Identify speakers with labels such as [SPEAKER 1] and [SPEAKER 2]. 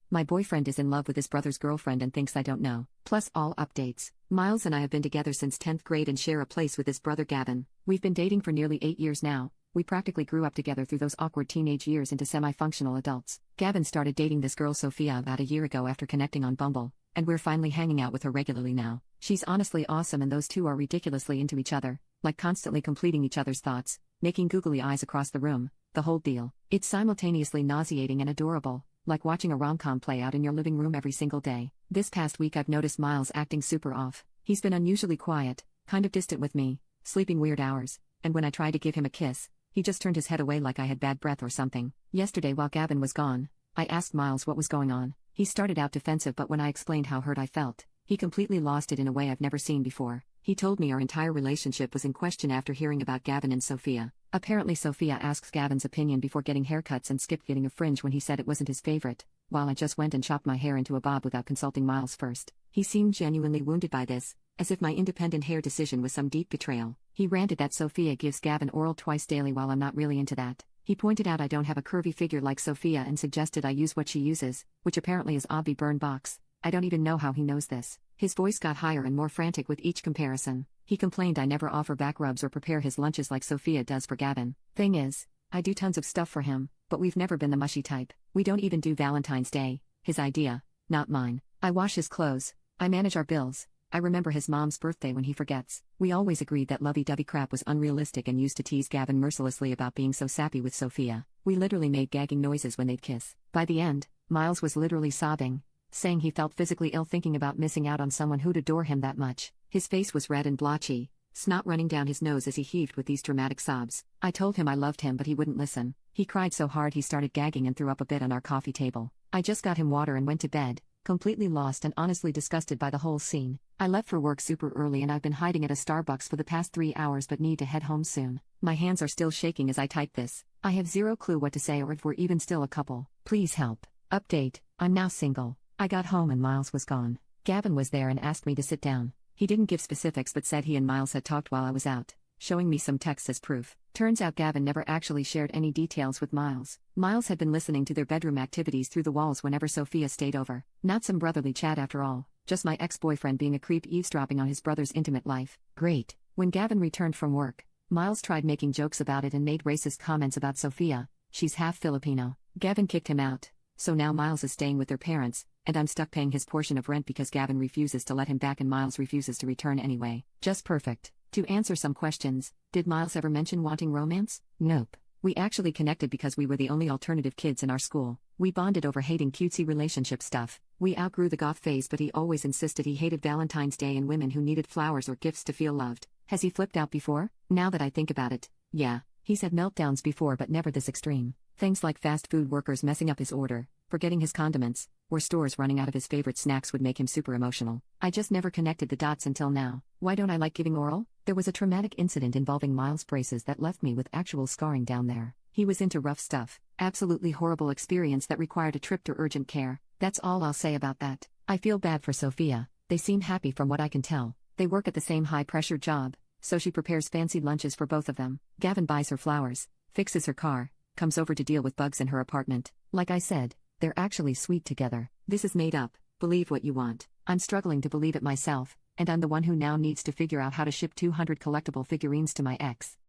[SPEAKER 1] My boyfriend is in love with his brother's girlfriend and thinks I don't know. Plus all updates. Miles and I have been together since 10th grade and share a place with his brother Gavin. We've been dating for nearly 8 years now. We practically grew up together through those awkward teenage years into semi-functional adults. Gavin started dating this girl Sophia about a year ago after connecting on Bumble, and we're finally hanging out with her regularly now. She's honestly awesome and those two are ridiculously into each other, like constantly completing each other's thoughts, making googly eyes across the room, the whole deal. It's simultaneously nauseating and adorable, like watching a rom-com play out in your living room every single day. This past week I've noticed Miles acting super off. He's been unusually quiet, kind of distant with me, sleeping weird hours, and when I tried to give him a kiss, he just turned his head away like I had bad breath or something. Yesterday while Gavin was gone, I asked Miles what was going on. He started out defensive, but when I explained how hurt I felt, he completely lost it in a way I've never seen before. He told me our entire relationship was in question after hearing about Gavin and Sophia. Apparently Sophia asks Gavin's opinion before getting haircuts and skipped getting a fringe when he said it wasn't his favorite, while I just went and chopped my hair into a bob without consulting Miles first. He seemed genuinely wounded by this, as if my independent hair decision was some deep betrayal. He ranted that Sophia gives Gavin oral twice daily while I'm not really into that. He pointed out I don't have a curvy figure like Sophia and suggested I use what she uses, which apparently is Obby Burn Box. I don't even know how he knows this. His voice got higher and more frantic with each comparison. He complained I never offer back rubs or prepare his lunches like Sophia does for Gavin. Thing is, I do tons of stuff for him, but we've never been the mushy type. We don't even do Valentine's Day, his idea, not mine. I wash his clothes, I manage our bills, I remember his mom's birthday when he forgets. We always agreed that lovey-dovey crap was unrealistic and used to tease Gavin mercilessly about being so sappy with Sophia. We literally made gagging noises when they'd kiss. By the end, Miles was literally sobbing, saying he felt physically ill thinking about missing out on someone who'd adore him that much. His face was red and blotchy, snot running down his nose as he heaved with these dramatic sobs. I told him I loved him but he wouldn't listen. He cried so hard he started gagging and threw up a bit on our coffee table. I just got him water and went to bed, completely lost and honestly disgusted by the whole scene. I left for work super early and I've been hiding at a Starbucks for the past 3 hours but need to head home soon. My hands are still shaking as I type this. I have zero clue what to say or if we're even still a couple. Please help. Update, I'm now single. I got home and Miles was gone. Gavin was there and asked me to sit down. He didn't give specifics but said he and Miles had talked while I was out, showing me some texts as proof. Turns out Gavin never actually shared any details with Miles. Miles had been listening to their bedroom activities through the walls whenever Sophia stayed over. Not some brotherly chat after all, just my ex-boyfriend being a creep eavesdropping on his brother's intimate life. Great. When Gavin returned from work, Miles tried making jokes about it and made racist comments about Sophia. She's half Filipino. Gavin kicked him out, so now Miles is staying with their parents, and I'm stuck paying his portion of rent because Gavin refuses to let him back and Miles refuses to return anyway. Just perfect. To answer some questions, did Miles ever mention wanting romance? Nope. We actually connected because we were the only alternative kids in our school. We bonded over hating cutesy relationship stuff. We outgrew the goth phase but he always insisted he hated Valentine's Day and women who needed flowers or gifts to feel loved. Has he flipped out before? Now that I think about it, yeah. He's had meltdowns before but never this extreme. Things like fast food workers messing up his order, forgetting his condiments, or stores running out of his favorite snacks would make him super emotional. I just never connected the dots until now. Why don't I like giving oral? There was a traumatic incident involving Miles' braces that left me with actual scarring down there. He was into rough stuff. Absolutely horrible experience that required a trip to urgent care. That's all I'll say about that. I feel bad for Sophia. They seem happy from what I can tell. They work at the same high-pressure job, so she prepares fancy lunches for both of them. Gavin buys her flowers, fixes her car, comes over to deal with bugs in her apartment. Like I said, they're actually sweet together. This is made up. Believe what you want. I'm struggling to believe it myself, and I'm the one who now needs to figure out how to ship 200 collectible figurines to my ex.